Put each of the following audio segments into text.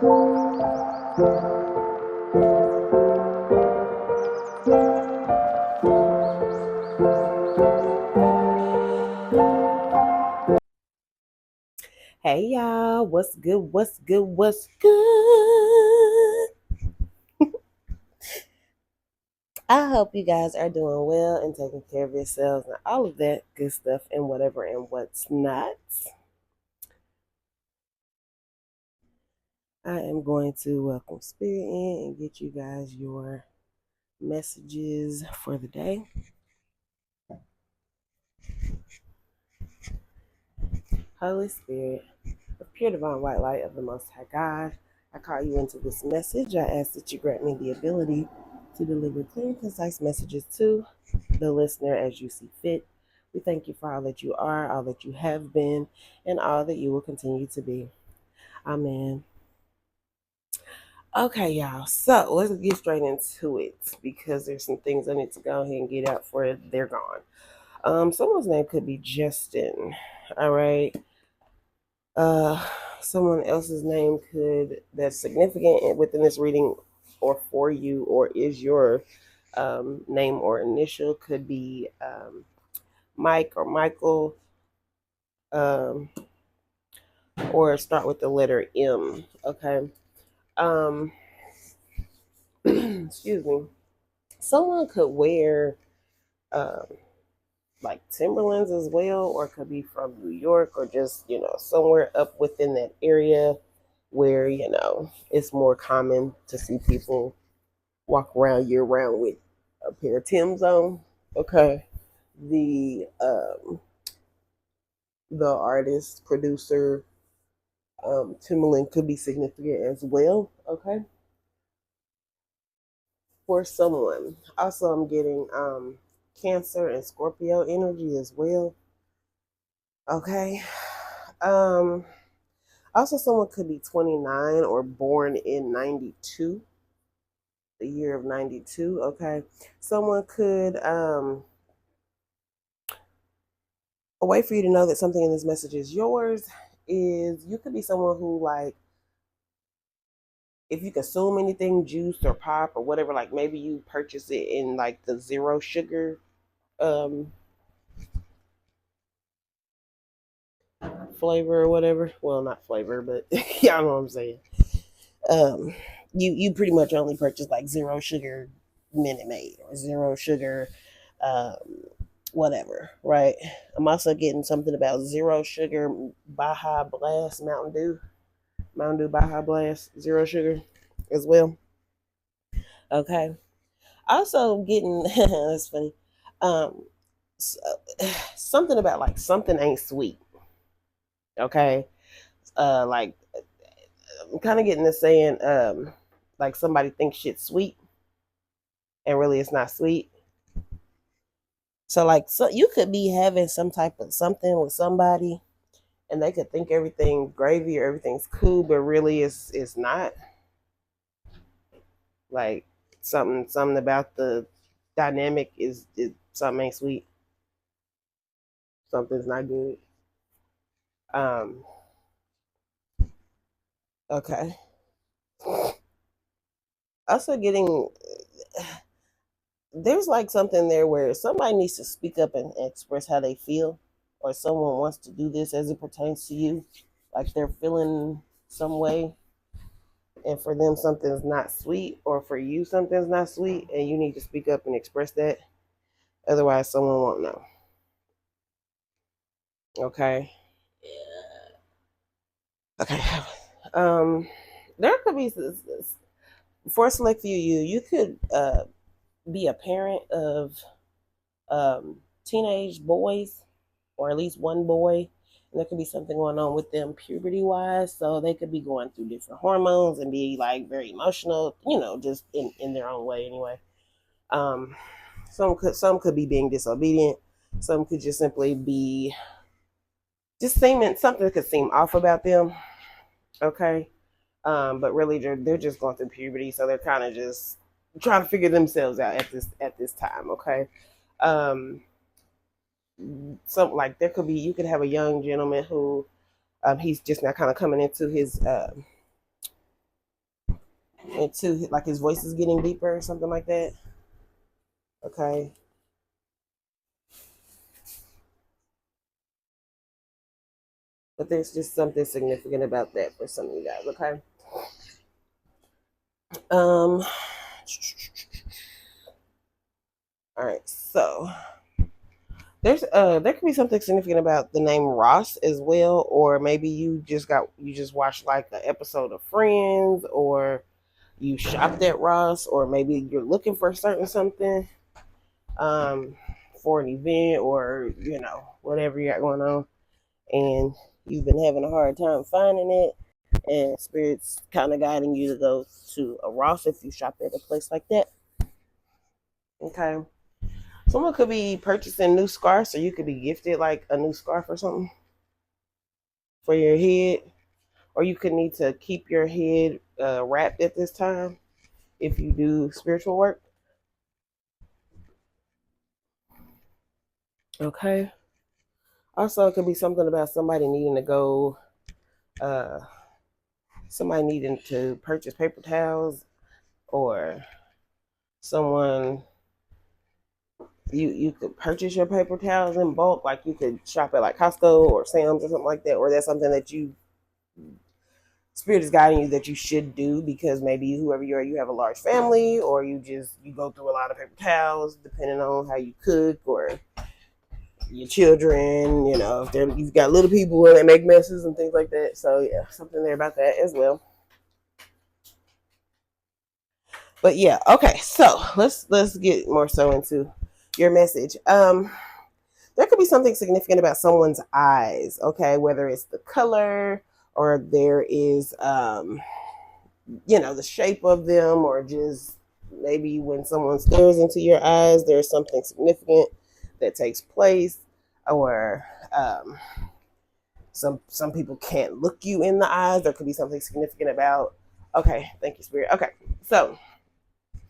Hey y'all, what's good? What's good? What's good? I hope you guys are doing well and taking care of yourselves and all of that good stuff and whatever and what's not. I am going to welcome Spirit in and get you guys your messages for the day. Holy Spirit, the pure divine white light of the Most High God, I call you into this message. I ask that you grant me the ability to deliver clear and concise messages to the listener as you see fit. We thank you for all that you are, all that you have been, and all that you will continue to be. Amen. Okay, y'all. So let's get straight into it because there's some things I need to go ahead and get out for they're gone. Someone's name could be Justin. All right. Uh, someone else's name that's significant within this reading, or for you, or is your name or initial could be Mike or Michael, um, or start with the letter M. Okay. Um, excuse me. Someone could wear um, like Timberlands as well, or could be from New York, or just somewhere up within that area where it's more common to see people walk around year round with a pair of Tim's on. Okay. The artist producer Timberland could be significant as well. Okay. For someone. Also, I'm getting Cancer and Scorpio energy as well. Okay. Um, Also, someone could be 29 or born in 92, the year of 92. Okay. Someone could, a way for you to know that something in this message is yours is you could be someone who, like, if you consume anything juice or pop or whatever, like maybe you purchase it in like the zero sugar um flavor or whatever. Well, not flavor, but y'all know what I'm saying. Um, you pretty much only purchase like zero sugar Minute Maid or zero sugar, um, whatever, right? I'm also getting something about zero sugar Baja Blast Mountain Dew Baja Blast, zero sugar as well. Okay. Also getting that's funny. Um, something about like something ain't sweet. Okay. Like I'm kind of getting this saying, like somebody thinks shit's sweet and really it's not sweet. So like, so you could be having some type of something with somebody, and they could think everything gravy or everything's cool, but really it's not. Like something about the dynamic is something ain't sweet. Something's not good. Um. Okay. Also getting there's like something there where somebody needs to speak up and express how they feel, or someone wants to do this as it pertains to you, like they're feeling some way, and for them something's not sweet, or for you something's not sweet, and you need to speak up and express that. Otherwise, someone won't know. Okay. Okay. Um, there could be for a select few you could be a parent of teenage boys, or at least one boy, and there could be something going on with them puberty wise, so they could be going through different hormones and be like very emotional, just in their own way anyway. um some could be being disobedient. Some could just simply be just seeming something could seem off about them. Okay. But really they're just going through puberty, so they're kind of just trying to figure themselves out at this time. Okay. um Some, like, there could be, you could have a young gentleman who he's just now kind of coming into his And two, like his voice is getting deeper or something like that. Okay. But there's just something significant about that for some of you guys, okay? Um all right, so there could be something significant about the name Ross as well, or maybe you just watched like an episode of Friends, or you shopped at Ross, or maybe you're looking for a certain something um for an event, or whatever you got going on, and you've been having a hard time finding it, and spirit's kind of guiding you to go to a Ross if you shop at a place like that. Okay. Someone could be purchasing new scarves, or you could be gifted like a new scarf or something for your head, or you could need to keep your head wrapped at this time if you do spiritual work. Okay. Also, it could be something about somebody needing to go, uh, somebody needing to purchase paper towels, or someone you could purchase your paper towels in bulk, like you could shop at like Costco or Sam's or something like that, or that's something that you spirit is guiding you that you should do, because maybe whoever you are, you have a large family, or you go through a lot of paper towels depending on how you cook, or your children, if you've got little people and they make messes and things like that. So yeah, something there about that as well. But yeah, okay, so let's get more so into your message. There could be something significant about someone's eyes, okay, whether it's the color, or there is the shape of them, or just maybe when someone stares into your eyes, there's something significant that takes place, or some people can't look you in the eyes. There could be something significant about. Okay, thank you, Spirit. Okay, so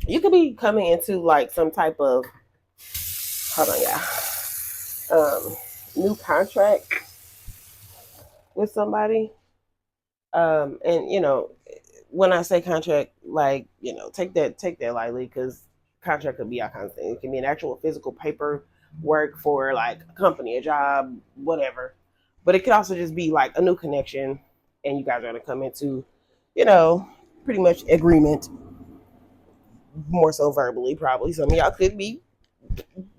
you could be coming into like some type of, hold on, yeah, new contract with somebody. And when I say contract, like, take that lightly, because contract could be all kinds of things. It can be an actual physical paper work for like a company, a job, whatever. But it could also just be like a new connection, and you guys are gonna come into, you know, pretty much agreement, more so verbally, probably. Some of y'all could be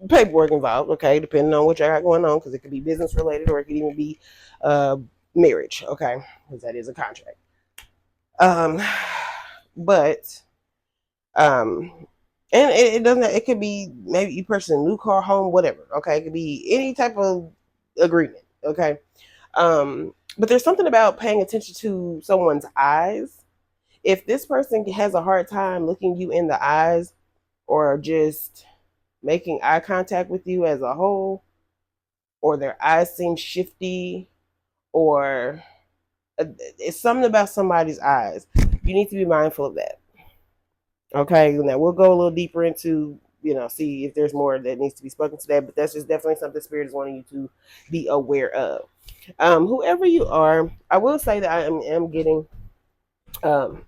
paperwork involved, okay, depending on what y'all got going on, because it could be business related, or it could even be uh marriage, okay, because that is a contract. Um, but and it doesn't. It could be maybe you purchase a new car, home, whatever. Okay, it could be any type of agreement. Okay, but there's something about paying attention to someone's eyes. If this person has a hard time looking you in the eyes, or just making eye contact with you as a whole, or their eyes seem shifty, or it's something about somebody's eyes, you need to be mindful of that. Okay, now we'll go a little deeper into, see if there's more that needs to be spoken to that, but that's just definitely something Spirit is wanting you to be aware of. Whoever you are, I will say that I am getting um,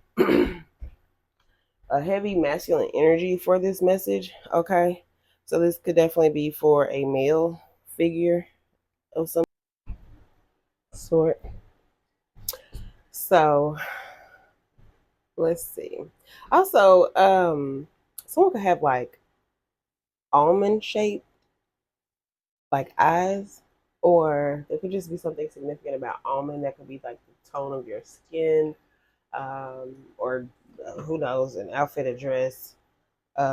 a heavy masculine energy for this message. Okay, so this could definitely be for a male figure of some sort. So let's see. Also, someone could have like almond shape like eyes, or there could just be something significant about almond that could be like the tone of your skin, or who knows, an outfit, a dress.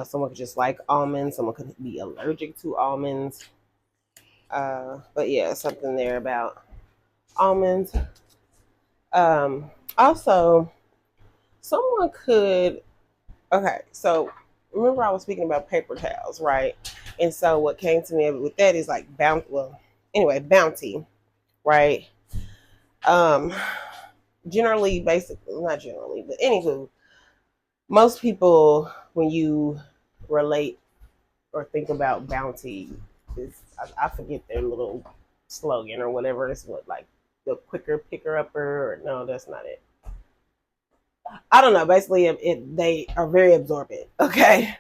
Someone could just like almonds. Someone could be allergic to almonds. But yeah, something there about almonds. Also, someone could. Okay, so remember I was speaking about paper towels, right? And so what came to me with that is like bounty. Well, anyway, bounty, right? Um, Generally, basically, not generally, but anywho, most people, when you relate or think about bounty, is I forget their little slogan or whatever. It's what, like the quicker picker upper, or no, that's not it. I don't know. Basically, they are very absorbent. Okay.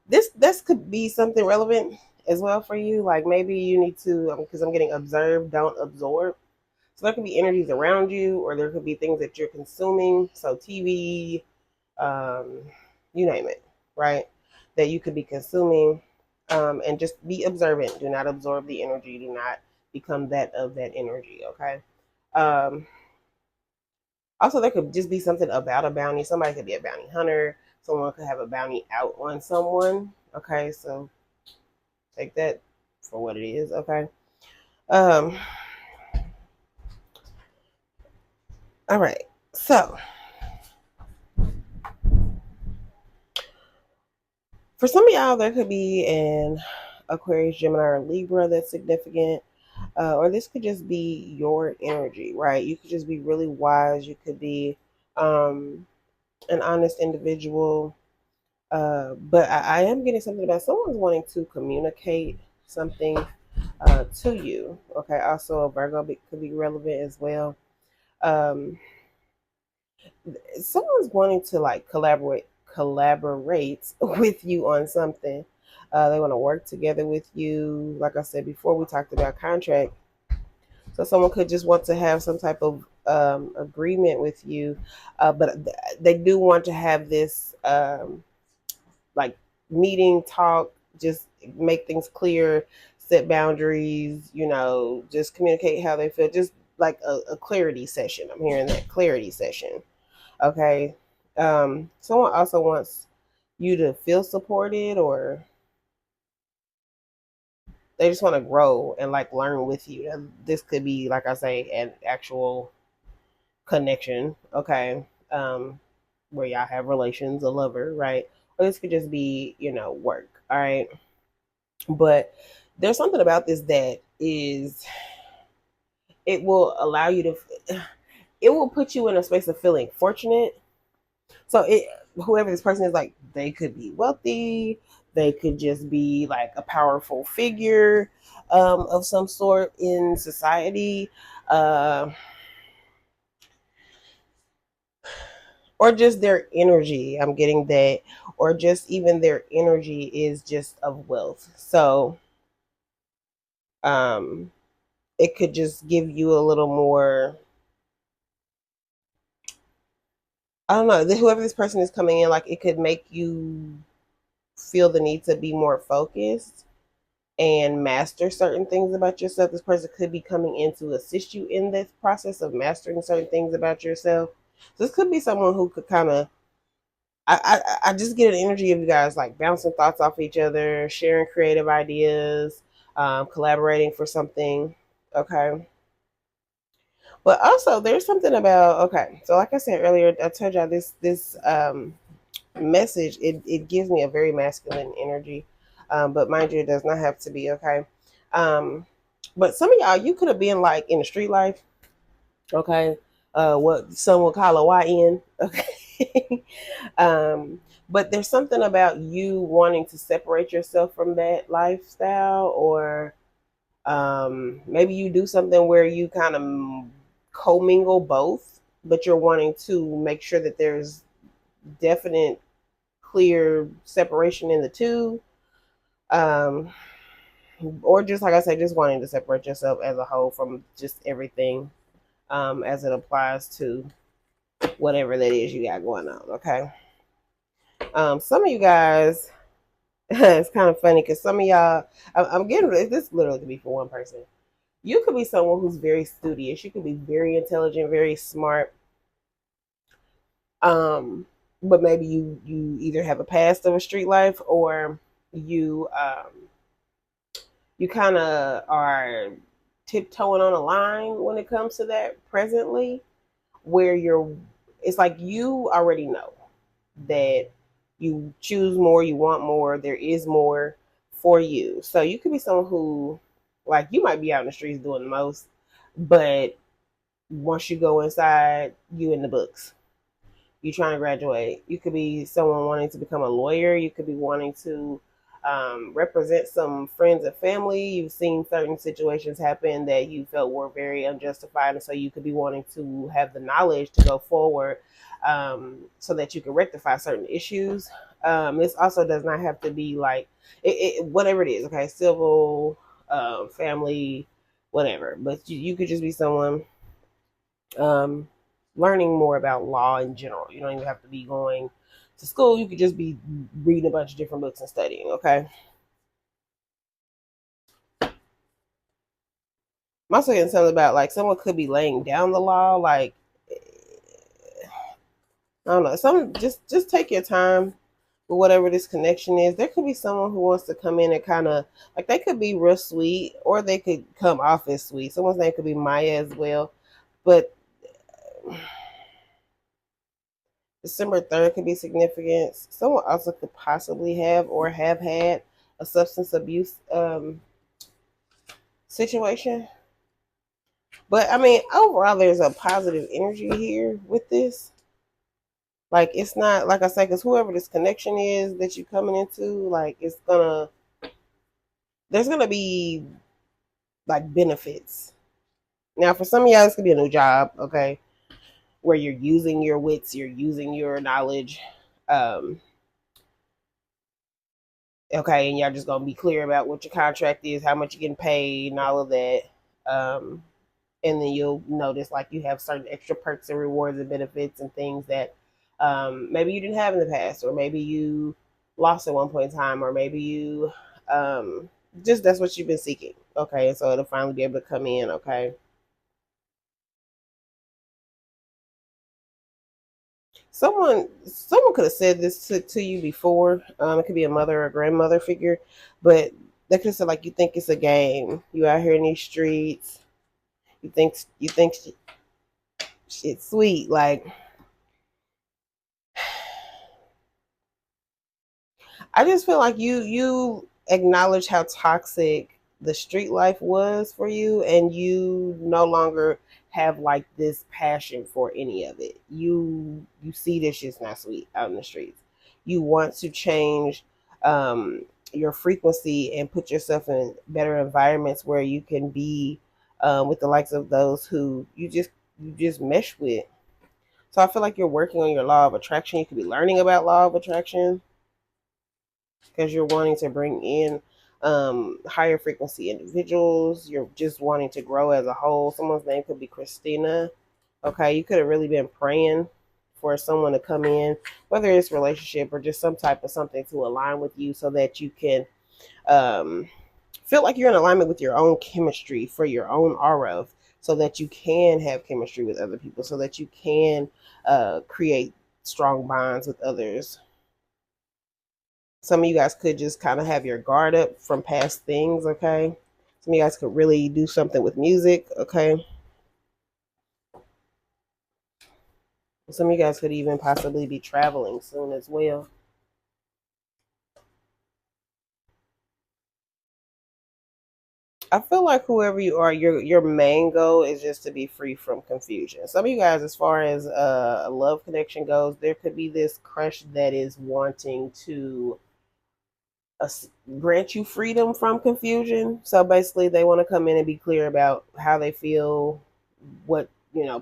This could be something relevant as well for you. Like maybe you need to, because I'm getting observed, don't absorb. So there could be energies around you, or there could be things that you're consuming. So TV, um, you name it, right? That you could be consuming, and just be observant. Do not absorb the energy. Do not become that of that energy. Okay. Um, Also, there could just be something about a bounty. Somebody could be a bounty hunter. Someone could have a bounty out on someone. Okay, so take that for what it is. Okay. Um. All right. So for some of y'all, there could be an Aquarius, Gemini, or Libra that's significant. Or this could just be your energy, right? You could just be really wise. You could be an honest individual. But I am getting something about someone's wanting to communicate something to you. Okay. Also, a Virgo could be relevant as well. Um, Someone's wanting to like collaborate with you on something. They want to work together with you. Like I said before, we talked about contract. So someone could just want to have some type of agreement with you, but they do want to have this like meeting, talk, just make things clear, set boundaries, just communicate how they feel, just like a clarity session. I'm hearing that clarity session. Okay. Someone also wants you to feel supported, or they just want to grow and like learn with you. This could be, like I say, an actual connection. Okay. Where y'all have relations, a lover, right? Or this could just be, work. All right. But there's something about this that is, it will allow you to, it will put you in a space of feeling fortunate. So whoever this person is, like, they could be wealthy, they could just be like a powerful figure of some sort in society, uh, or just their energy. I'm getting that, or just even their energy is just of wealth. So um, it could just give you a little more. I don't know. Whoever this person is coming in, like, it could make you feel the need to be more focused and master certain things about yourself. This person could be coming in to assist you in this process of mastering certain things about yourself. So this could be someone who could kind of, I just get an energy of you guys like bouncing thoughts off each other, sharing creative ideas, collaborating for something. Okay. But also there's something about, okay, so like I said earlier, I told y'all this message, it gives me a very masculine energy. But mind you, it does not have to be. Okay. Um, but some of y'all, you could have been like in the street life. Okay. What some would call a YN. Okay. But there's something about you wanting to separate yourself from that lifestyle, or maybe you do something where you kind of commingle both, but you're wanting to make sure that there's definite clear separation in the two. Um, or just like I said, just wanting to separate yourself as a whole from just everything, as it applies to whatever that is you got going on. Okay. Some of you guys, it's kind of funny because some of y'all, I'm getting this literally could be for one person. You could be someone who's very studious. You could be very intelligent, very smart. Um, but maybe you either have a past of a street life, or you you kind of are tiptoeing on a line when it comes to that presently, where it's like you already know that you choose more, you want more, there is more for you. So you could be someone who, like, you might be out in the streets doing the most, but once you go inside, you in the books. You trying to graduate. You could be someone wanting to become a lawyer. You could be wanting to represent some friends and family. You've seen certain situations happen that you felt were very unjustified, and so you could be wanting to have the knowledge to go forward so that you can rectify certain issues. This also does not have to be like whatever it is, okay, civil, family, whatever. But you could just be someone um, learning more about law in general. You don't even have to be going to school. You could just be reading a bunch of different books and studying, okay? I'm also getting something about like someone could be laying down the law, like I don't know. Some just take your time with whatever this connection is. There could be someone who wants to come in and kind of like they could be real sweet, or they could come off as sweet. Someone's name could be Maya as well, but December 3rd could be significant. Someone also could possibly have or have had a substance abuse situation. But I mean, overall, there's a positive energy here with this. Like, it's not, like I say, because whoever this connection is that you're coming into, like, there's gonna be like benefits. Now, for some of y'all, this could be a new job, okay, where you're using your wits, you're using your knowledge. Um, okay, and y'all just gonna be clear about what your contract is, how much you're getting paid, and all of that. Um, and then you'll notice like you have certain extra perks and rewards and benefits and things that maybe you didn't have in the past, or maybe you lost at one point in time, or maybe you just that's what you've been seeking. Okay, and so it'll finally be able to come in. Okay. Someone could have said this to you before. It could be a mother or grandmother figure, but they could have said like, you think it's a game. You out here in these streets. You think shit's sweet. Like, I just feel like you acknowledge how toxic the street life was for you, and you no longer have like this passion for any of it. You see this shit's not sweet out in the streets. You want to change um, your frequency and put yourself in better environments where you can be with the likes of those who you just mesh with. So I feel like you're working on your law of attraction. You could be learning about law of attraction because you're wanting to bring in higher frequency individuals. You're just wanting to grow as a whole. Someone's name could be Christina. Okay, you could have really been praying for someone to come in, whether it's relationship or just some type of something to align with you, so that you can um, feel like you're in alignment with your own chemistry for your own aura, so that you can have chemistry with other people, so that you can create strong bonds with others. Some of you guys could just kind of have your guard up from past things, okay? Some of you guys could really do something with music, okay? Some of you guys could even possibly be traveling soon as well. I feel like whoever you are, your main goal is just to be free from confusion. Some of you guys, as far as a love connection goes, there could be this crush that is wanting to uh, grant you freedom from confusion. So basically, they want to come in and be clear about how they feel, what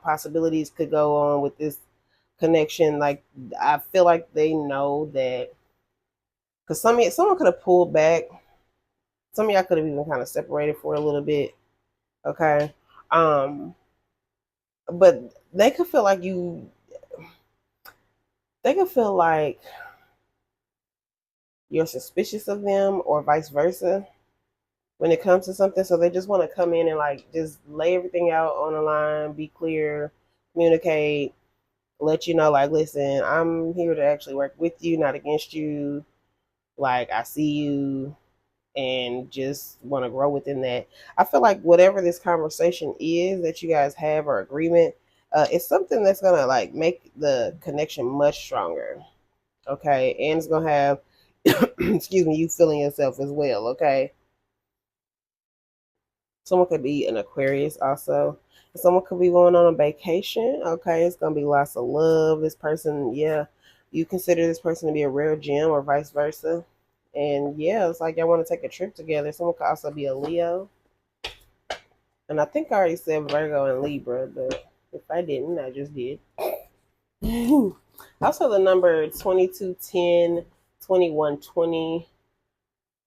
possibilities could go on with this connection. Like, I feel like they know that, because someone could have pulled back. Some of y'all could have even kind of separated for a little bit. Okay, um, but they could feel like you. They could feel like you're suspicious of them, or vice versa, when it comes to something. So they just want to come in and like just lay everything out on the line, be clear, communicate, let you know, like, listen, I'm here to actually work with you, not against you. Like, I see you, and just want to grow within that. I feel like whatever this conversation is that you guys have, or agreement, it's something that's gonna like make the connection much stronger. Okay, and it's gonna have, excuse me, you feeling yourself as well. Okay, someone could be an Aquarius also. Someone could be going on a vacation. Okay, it's gonna be lots of love. This person, yeah, you consider this person to be a rare gem, or vice versa. And yeah, it's like y'all want to take a trip together. Someone could also be a Leo. And I think I already said Virgo and Libra, but if I didn't, I just did. Also, the number 2210, 2120,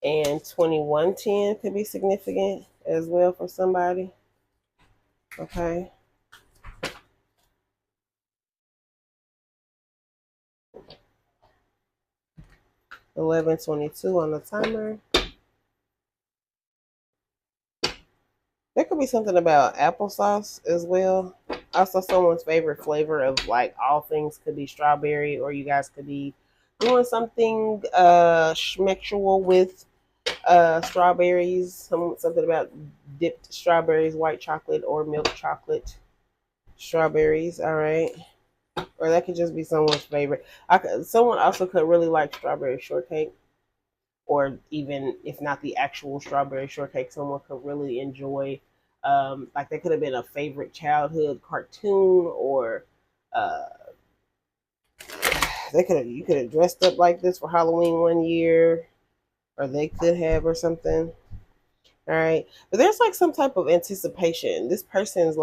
and 2110 could be significant as well for somebody. Okay. 1122 on the timer. There could be something about applesauce as well. Also, someone's favorite flavor of like all things could be strawberry, or you guys could be doing something schmectual with strawberries. Something about dipped strawberries, white chocolate, or milk chocolate strawberries. All right, or that could just be someone's favorite. Someone also could really like strawberry shortcake, or even if not the actual strawberry shortcake, someone could really enjoy. Like they could have been a favorite childhood cartoon, or uh, you could have dressed up like this for Halloween one year, or they could have, or something. All right, but there's like some type of anticipation. This person's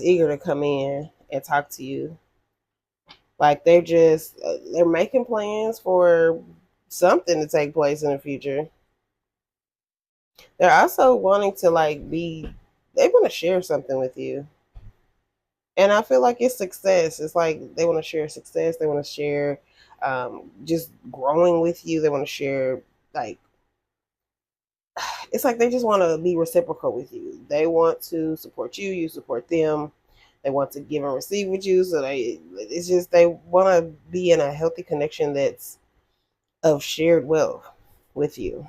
eager to come in and talk to you. Like they're making plans for something to take place in the future. They're also wanting to they want to share something with you. And I feel like it's success. It's like they want to share success. They want to share just growing with you. They want to share, like, it's like they just want to be reciprocal with you. They want to support you. You support them. They want to give and receive with you. So it's just, they want to be in a healthy connection that's of shared wealth with you.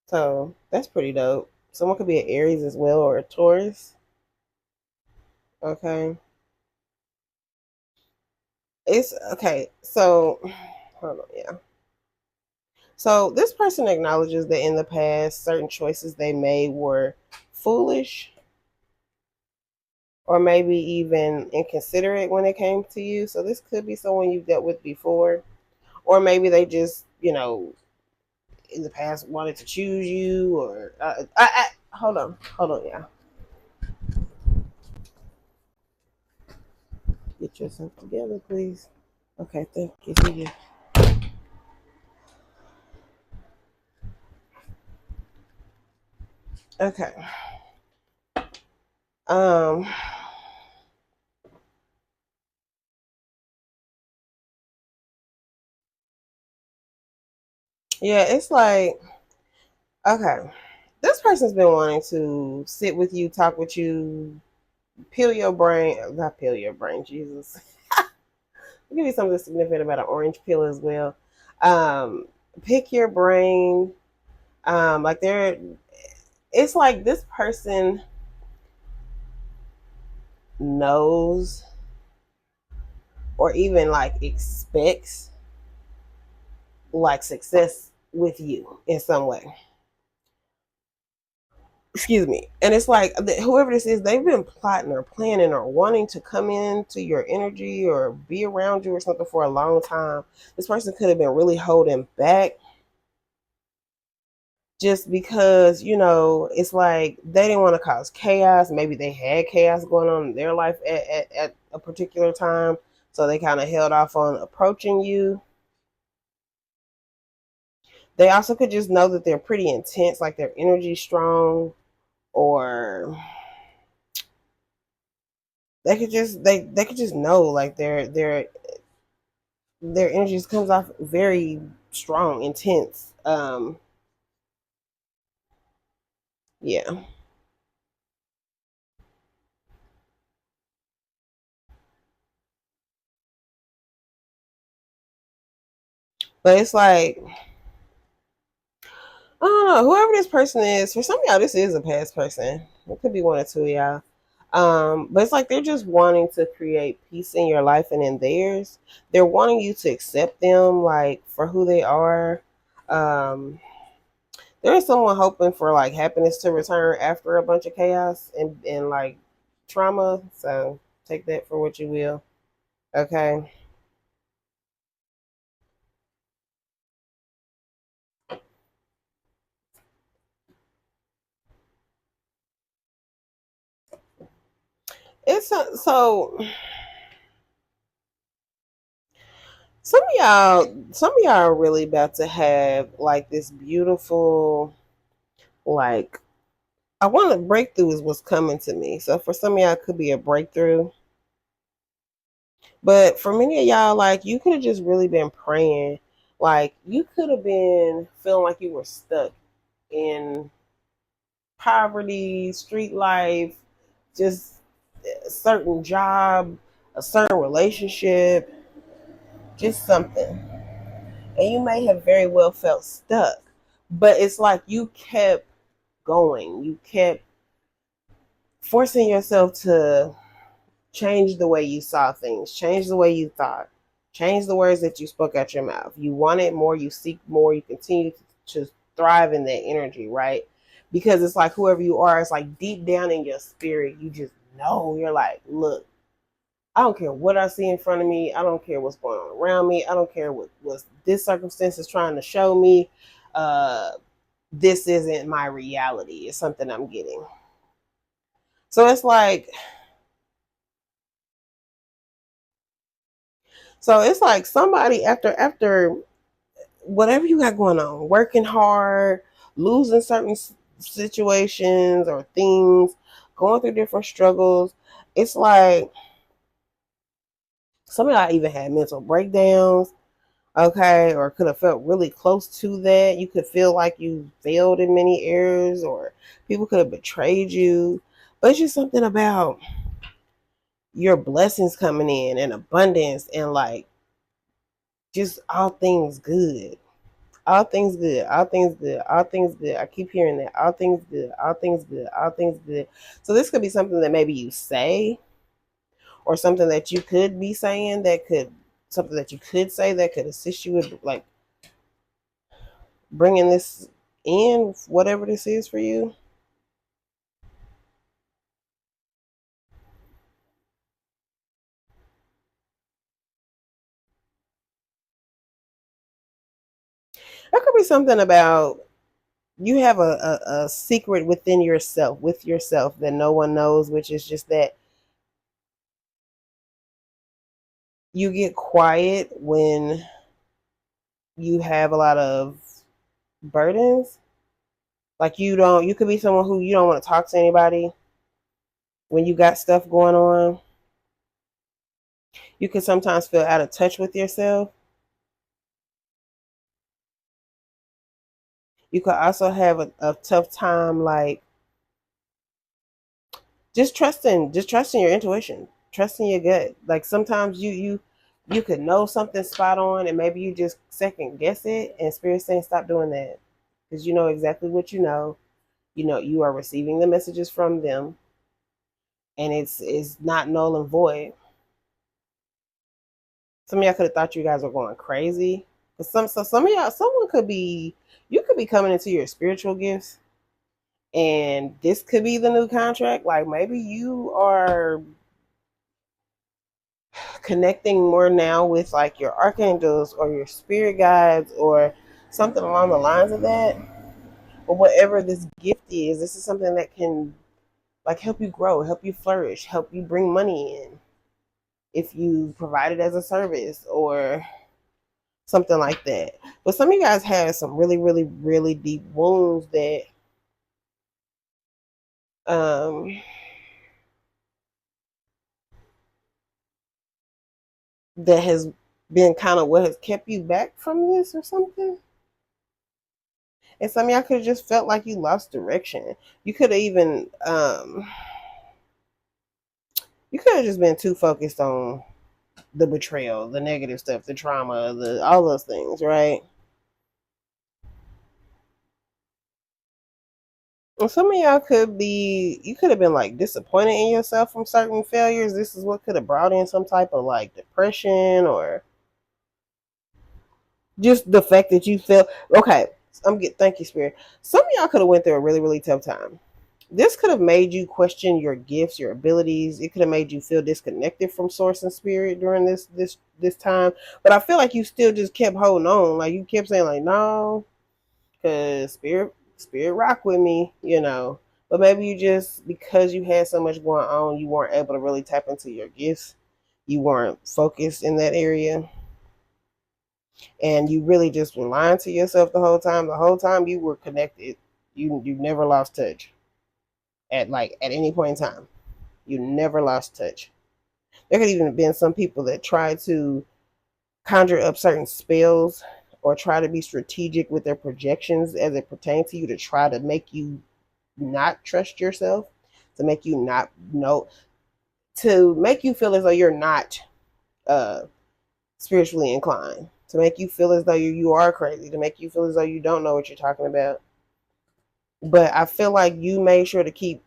So that's pretty dope. Someone could be an Aries as well, or a Taurus. Okay. It's okay. So, hold on. Yeah. So, this person acknowledges that in the past, certain choices they made were foolish, or maybe even inconsiderate when it came to you. So, this could be someone you've dealt with before, or maybe they just, in the past wanted to choose you, or hold on, yeah. Get yourself together, please. Okay, thank you. See you. Okay. Um. Yeah, it's like, okay. This person's been wanting to sit with you, talk with you, peel your brain. Not peel your brain, Jesus. I'll give you something significant about an orange peel as well. Um, Pick your brain. Like it's like this person knows, or even like expects, like success with you in some way. Excuse me. And it's like whoever this is, they've been plotting or planning or wanting to come into your energy or be around you or something for a long time. This person could have been really holding back just because, it's like they didn't want to cause chaos. Maybe they had chaos going on in their life at a particular time, so they kind of held off on approaching you. They also could just know that they're pretty intense, like their energy strong, or they could just know, like their energy just comes off very strong, intense. Yeah, but it's like, I don't know. Whoever this person is, for some of y'all, this is a past person. It could be one or two of y'all. But it's like they're just wanting to create peace in your life and in theirs. They're wanting you to accept them, like, for who they are. Um, there is someone hoping for like happiness to return after a bunch of chaos and like trauma. So take that for what you will. Okay. So some of y'all are really about to have like this beautiful, like, I want a breakthrough is what's coming to me. So for some of y'all, it could be a breakthrough. But for many of y'all, like, you could have just really been praying. Like, you could have been feeling like you were stuck in poverty, street life, just a certain job, a certain relationship, just something. And you may have very well felt stuck. But it's like you kept going. You kept forcing yourself to change the way you saw things, change the way you thought, change the words that you spoke out your mouth. You wanted more, you seek more, you continue to thrive in that energy, right? Because it's like whoever you are, it's like deep down in your spirit, you just know, you're like, look, I don't care what I see in front of me. I don't care what's going on around me. I don't care what this circumstance is trying to show me. Uh, this isn't my reality. It's something I'm getting. So it's like, somebody after whatever you got going on, working hard, losing certain situations or things, going through different struggles. It's like some of y'all even had mental breakdowns, okay, or could have felt really close to that. You could feel like you failed in many areas, or people could have betrayed you. But it's just something about your blessings coming in and abundance and like just all things good. All things good, all things good, all things good. I keep hearing that. All things good, all things good, all things good. So this could be something that maybe you say, or something that you could be saying something that you could say that could assist you with like bringing this in, whatever this is for you. That could be something about you have a secret within yourself, with yourself, that no one knows, which is just that you get quiet when you have a lot of burdens. Like you could be someone who you don't want to talk to anybody when you got stuff going on. You can sometimes feel out of touch with yourself. You could also have a tough time, like just trusting your intuition, trusting your gut. Like sometimes you could know something spot on, and maybe you just second guess it, and spirit saying stop doing that, because you know exactly what you know. You know you are receiving the messages from them, and it's not null and void. Some of y'all could have thought you guys were going crazy. But some of y'all, someone could be, you could be coming into your spiritual gifts, and this could be the new contract. Like maybe you are connecting more now with like your archangels or your spirit guides or something along the lines of that. But whatever this gift is, this is something that can like help you grow, help you flourish, help you bring money in if you provide it as a service or something like that. But some of you guys have some really, really, really deep wounds um that has been kind of what has kept you back from this or something. And some of y'all could have just felt like you lost direction. You could have even you could have just been too focused on the betrayal, the negative stuff, the trauma, the all those things, right? And some of y'all you could have been like disappointed in yourself from certain failures. This is what could have brought in some type of like depression or just the fact that you felt okay. Thank you, Spirit. Some of y'all could have went through a really, really tough time. This could have made you question your gifts, your abilities. It could have made you feel disconnected from source and spirit during this time. But I feel like you still just kept holding on. Like you kept saying like no, because spirit rock with me, you know. But maybe you just, because you had so much going on, you weren't able to really tap into your gifts. You weren't focused in that area. And you really just were lying to yourself the whole time. The whole time you were connected. You never lost touch at any point in time. You never lost touch. There could even have been some people that tried to conjure up certain spells or try to be strategic with their projections as it pertains to you, to try to make you not trust yourself, to make you not know, to make you feel as though you're not uh, spiritually inclined, to make you feel as though you are crazy, to make you feel as though you don't know what you're talking about. But I feel like you made sure to keep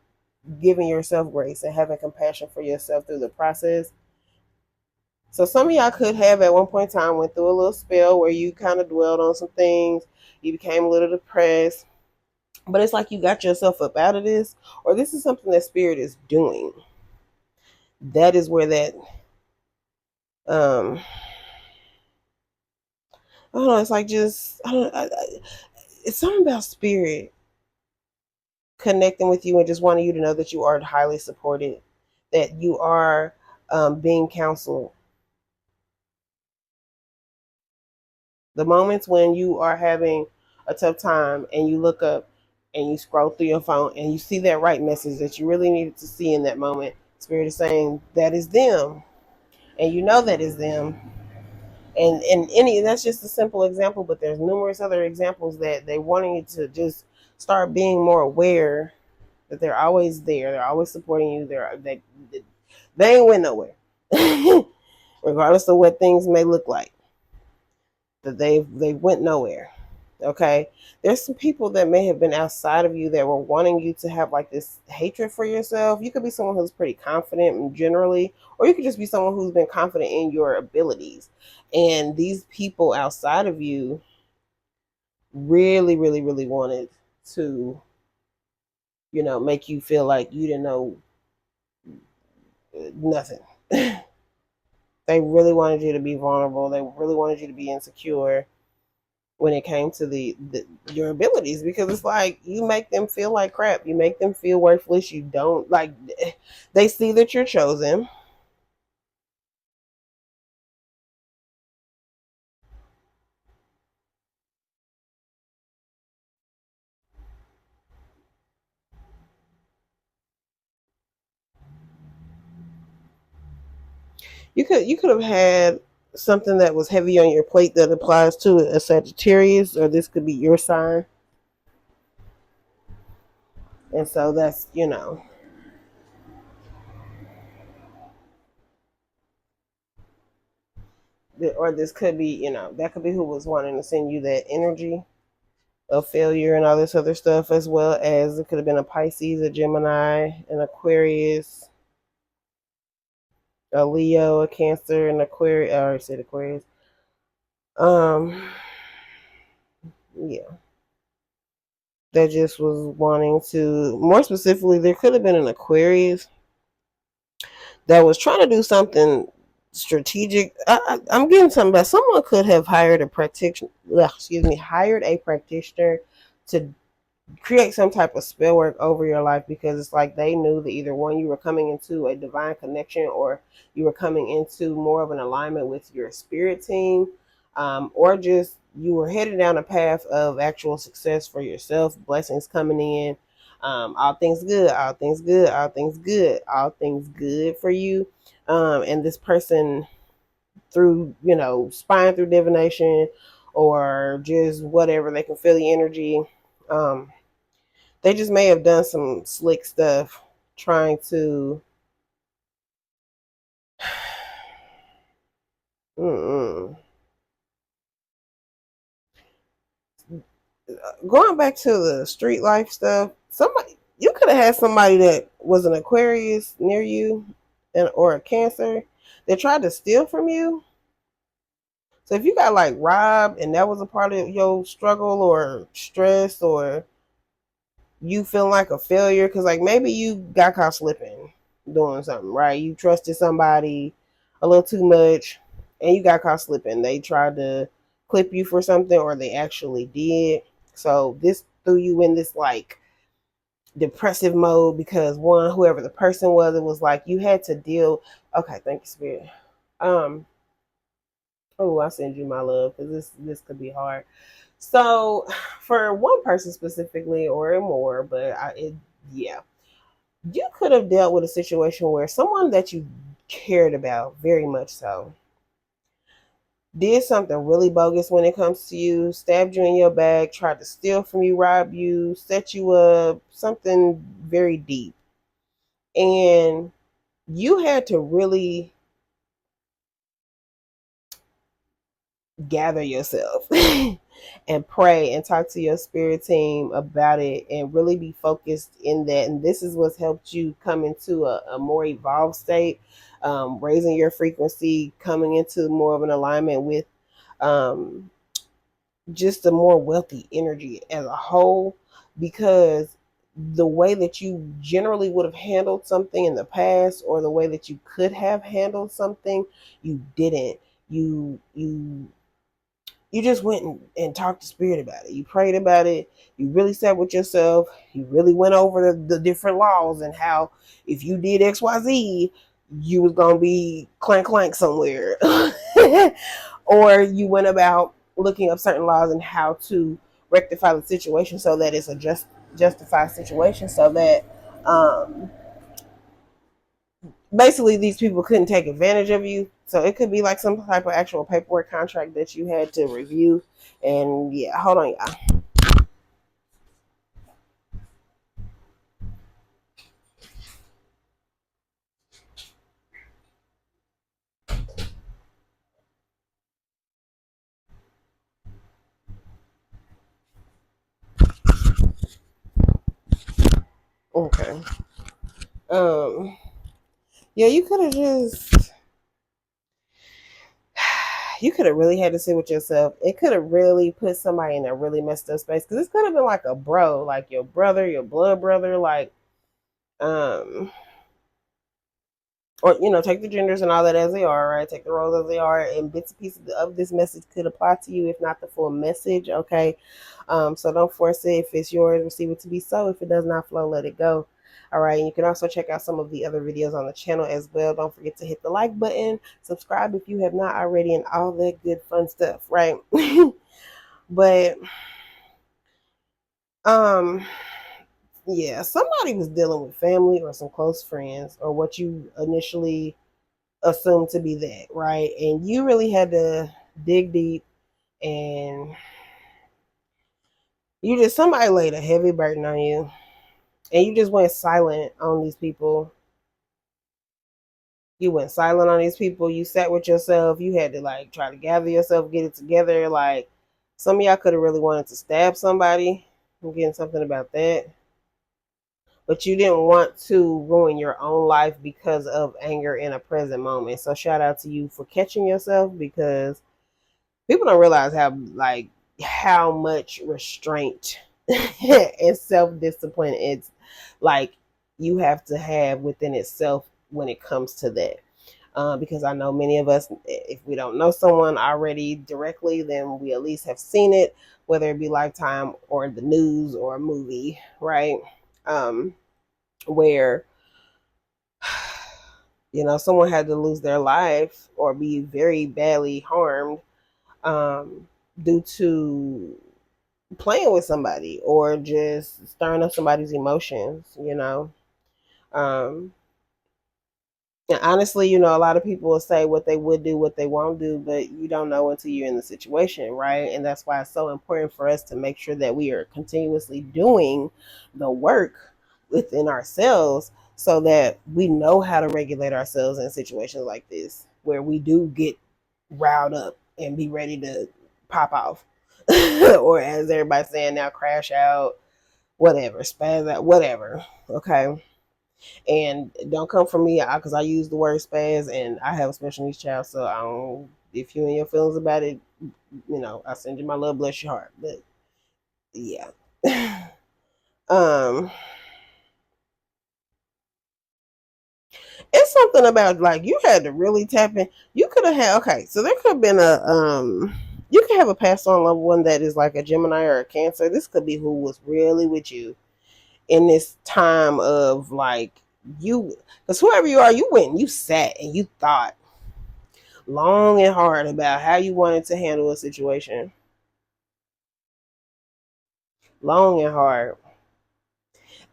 giving yourself grace and having compassion for yourself through the process. So some of y'all could have at one point in time went through a little spell where you kind of dwelled on some things. You became a little depressed. But it's like you got yourself up out of this, or this is something that spirit is doing. That is where that I don't know, it's like just it's something about spirit connecting with you and just wanting you to know that you are highly supported, that you are being counseled. The moments when you are having a tough time and you look up and you scroll through your phone and you see that right message that you really needed to see in that moment, spirit is saying that is them, and you know that is them. And any, that's just a simple example, but there's numerous other examples that they wanting you to just start being more aware that they're always there, they're always supporting you, they ain't went nowhere. Regardless of what things may look like, that they went nowhere. Okay, there's some people that may have been outside of you that were wanting you to have like this hatred for yourself. You could be someone who's pretty confident generally, or you could just be someone who's been confident in your abilities. And these people outside of you really, really, really wanted to, make you feel like you didn't know nothing. They really wanted you to be vulnerable. They really wanted you to be insecure when it came to your abilities, because it's like you make them feel like crap. You make them feel worthless. You don't like, they see that you're chosen. You could have had something that was heavy on your plate that applies to a Sagittarius, or this could be your sign. And so that's, or this could be, that could be who was wanting to send you that energy of failure and all this other stuff, as well as it could have been a Pisces, a Gemini, an Aquarius, a Leo, a Cancer, an Aquarius. I already said Aquarius. Um, yeah, that just was wanting to. More specifically, there could have been an Aquarius that was trying to do something strategic. I'm getting something about someone could have hired a practitioner. Hired a practitioner to create some type of spell work over your life, because it's like they knew that either one, you were coming into a divine connection, or you were coming into more of an alignment with your spirit team, or just you were headed down a path of actual success for yourself, blessings coming in, all things good, all things good, all things good, all things good for you. And this person, through spying through divination or just whatever, they can feel the energy. They just may have done some slick stuff trying to going back to the street life stuff. Somebody, you could have had somebody that was an Aquarius near you, or a Cancer, that tried to steal from you. So if you got like robbed and that was a part of your struggle or stress, or you feel like a failure, because like maybe you got caught slipping doing something, right? You trusted somebody a little too much and you got caught slipping. They tried to clip you for something, or they actually did. So this threw you in this like depressive mode because one, whoever the person was, it was like you had to deal. Okay, thank you, Spirit. Um, oh, I send you my love because this could be hard. So, for one person specifically, or more, but yeah, you could have dealt with a situation where someone that you cared about very much so did something really bogus when it comes to you, stabbed you in your back, tried to steal from you, rob you, set you up, something very deep. And you had to really gather yourself and pray and talk to your spirit team about it and really be focused in that. And this is what's helped you come into a more evolved state, raising your frequency, coming into more of an alignment with um, just a more wealthy energy as a whole, because the way that you generally would have handled something in the past, or the way that you could have handled something, you didn't. You just went and talked to spirit about it. You prayed about it. You really sat with yourself. You really went over the different laws and how if you did XYZ, you was gonna be clank clank somewhere. Or you went about looking up certain laws and how to rectify the situation so that it's a justified situation, so that basically these people couldn't take advantage of you. So it could be like some type of actual paperwork contract that you had to review. And yeah, hold on, y'all. Okay. Um. Yeah, you could have just. You could have really had to sit with yourself. It could have really put somebody in a really messed up space, because this could have been like a bro, like your brother, your blood brother, like um or take the genders and all that as they are, right? Take the roles as they are, and bits and pieces of this message could apply to you, if not the full message. Okay, so don't force it. If it's yours, receive it to be so. If it does not flow, let it go. All right, and you can also check out some of the other videos on the channel as well. Don't forget to hit the like button, subscribe if you have not already, and all that good fun stuff, right? But um yeah, somebody was dealing with family or some close friends, or what you initially assumed to be that, right? And you really had to dig deep, and somebody laid a heavy burden on you, and you just went silent on these people. You went silent on these people. You sat with yourself. You had to like try to gather yourself, get it together. Like, some of y'all could have really wanted to stab somebody. I'm getting something about that. But you didn't want to ruin your own life because of anger in a present moment. So shout out to you for catching yourself, because people don't realize how much restraint and self-discipline it's like you have to have within itself when it comes to that. Because I know many of us, if we don't know someone already directly, then we at least have seen it, whether it be Lifetime or the news or a movie, right? Where someone had to lose their life or be very badly harmed, due to playing with somebody or just stirring up somebody's emotions. Um, and honestly, a lot of people will say what they would do, what they won't do, but you don't know until you're in the situation, right? And that's why it's so important for us to make sure that we are continuously doing the work within ourselves, so that we know how to regulate ourselves in situations like this, where we do get riled up and be ready to pop off. Or as everybody's saying now, crash out, whatever, spaz out, whatever. Okay. And don't come from me, because I use the word spaz and I have a special needs child. So I don't, if you and your feelings about it, I send you my love, bless your heart. But yeah. um it's something about, like, you had to really tap in. You could have had, okay, so there could have been you could have a passed on loved one that is like a Gemini or a Cancer. This could be who was really with you, in this time of like you, because whoever you are, you went and you sat and you thought long and hard about how you wanted to handle a situation, long and hard,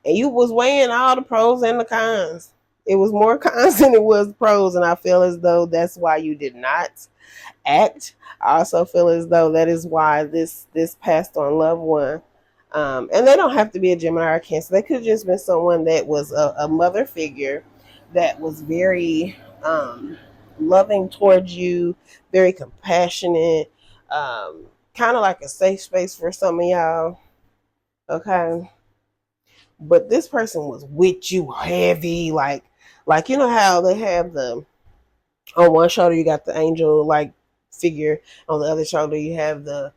and you was weighing all the pros and the cons. It was more cons than it was pros, and I feel as though that's why you did not act. I also feel as though that is why this passed on loved one, and they don't have to be a Gemini or a Cancer. They could have just been someone that was a mother figure that was very loving towards you, very compassionate, kind of like a safe space for some of y'all. Okay, but this person was with you heavy, like you know how they have the on one shoulder you got the angel like figure, on the other shoulder you have the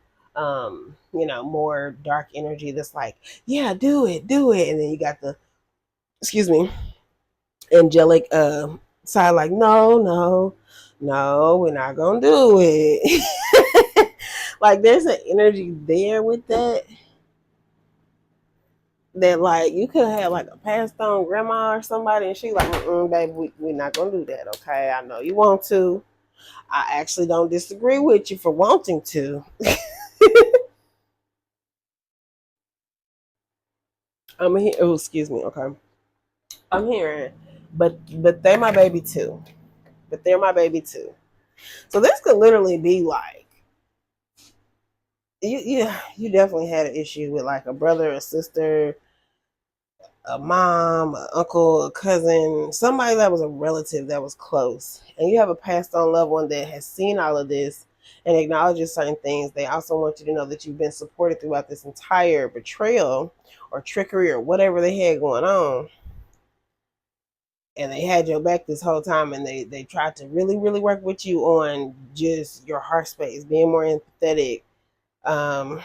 more dark energy that's like, yeah, do it, and then you got the, excuse me, angelic side like, no, no, no, we're not gonna do it. Like there's an energy there with that, that like you could have like a passed on grandma or somebody, and she like, baby, we're not gonna do that. Okay, I know you want to. I actually don't disagree with you for wanting to. I'm here. Oh, excuse me. Okay, I'm hearing, but they're my baby too. But they're my baby too. So this could literally be like you definitely had an issue with like a brother, a sister, a mom, an uncle, a cousin, somebody that was a relative that was close, and you have a passed on loved one that has seen all of this and acknowledges certain things. They also want you to know that you've been supported throughout this entire betrayal or trickery or whatever they had going on, and they had your back this whole time, and they tried to really really work with you on just your heart space, being more empathetic. um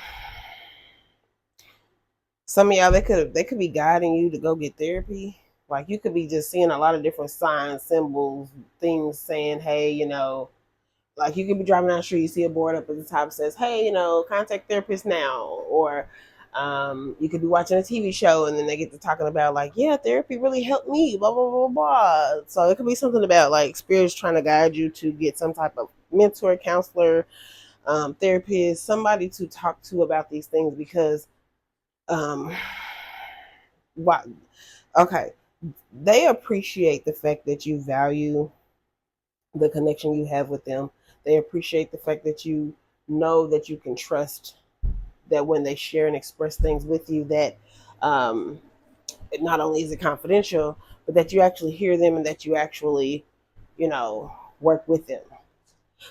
some of y'all, they could be guiding you to go get therapy. Like you could be just seeing a lot of different signs, symbols, things saying, hey, like you could be driving down the street, you see a board up at the top that says, hey, contact therapist now. Or you could be watching a TV show and then they get to talking about like, yeah, therapy really helped me, blah blah blah blah. So it could be something about like spirits trying to guide you to get some type of mentor, counselor, therapist, somebody to talk to about these things, because um what okay, they appreciate the fact that you value the connection you have with them. They appreciate the fact that you know that you can trust that when they share and express things with you, that um, not only is it confidential, but that you actually hear them and that you actually, work with them.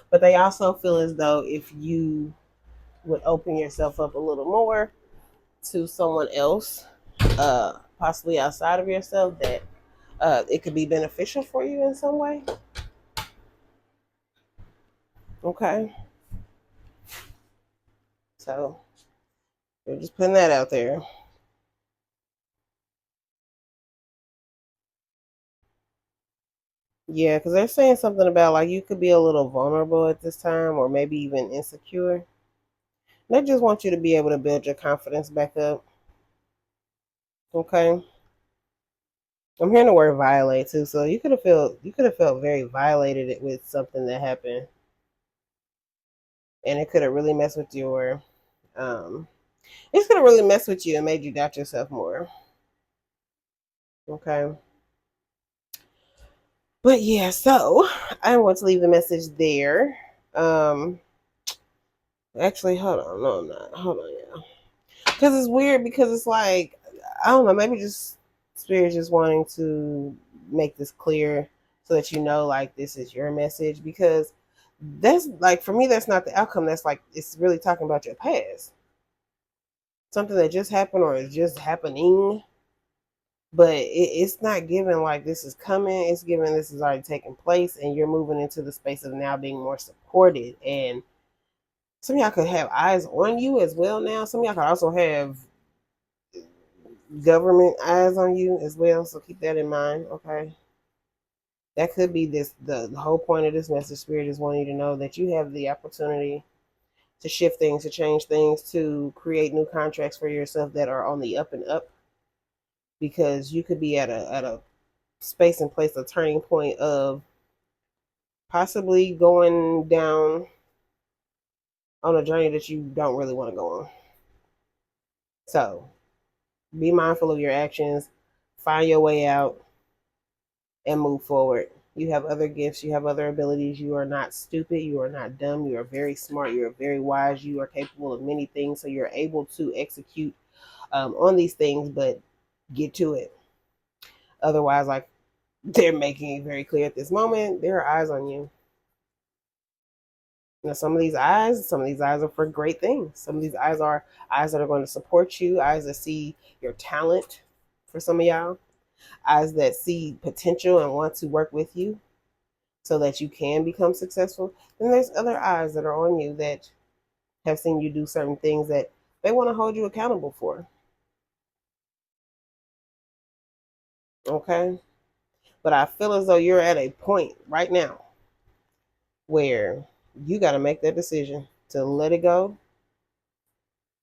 But they also feel as though if you would open yourself up a little more to someone else, possibly outside of yourself, that it could be beneficial for you in some way. Okay, so they're just putting that out there. Yeah, because they're saying something about like you could be a little vulnerable at this time, or maybe even insecure. They just want you to be able to build your confidence back up. Okay, I'm hearing the word violate too, so you could have felt very violated with something that happened, and it could have really messed with your um, it's gonna really mess with you and made you doubt yourself more. Okay, but yeah, so I want to leave the message there. Um, actually, hold on, no, I'm not. Hold on, yeah. Because it's weird, because it's like, I don't know, maybe just spirit just wanting to make this clear so that you know like this is your message, because that's like, for me, that's not the outcome. That's like, it's really talking about your past, something that just happened or is just happening. But it's not given like this is coming. It's given this is already taking place, and you're moving into the space of now being more supported. And some of y'all could have eyes on you as well now. Some of y'all could also have government eyes on you as well, so keep that in mind. Okay, that could be this, the whole point of this message. Spirit is wanting you to know that you have the opportunity to shift things, to change things, to create new contracts for yourself that are on the up and up. because you could be at a space and place, a turning point of possibly going down on a journey that you don't really want to go on. So be mindful of your actions, find your way out, and move forward. You have other gifts, you have other abilities. You are not stupid, you are not dumb, you are very smart, you are very wise, you are capable of many things. So you're able to execute on these things, but get to it. Otherwise, like they're making it very clear at this moment, there are eyes on you. Now, some of these eyes are for great things. Some of these eyes are eyes that are going to support you, eyes that see your talent for some of y'all, eyes that see potential and want to work with you so that you can become successful. Then there's other eyes that are on you that have seen you do certain things that they want to hold you accountable for. Okay? But I feel as though you're at a point right now where you got to make that decision to let it go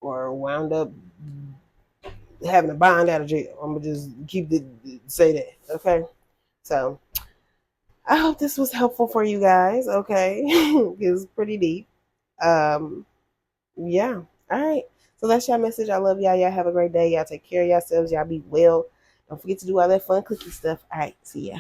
or wound up having a bond out of jail. I'm gonna just say that. Okay, so I hope this was helpful for you guys. Okay, it's pretty deep. Um, yeah. All right. So that's your message. I love y'all. Y'all have a great day. Y'all take care of yourselves. Y'all be well. Don't forget to do all that fun cookie stuff. All right. See ya.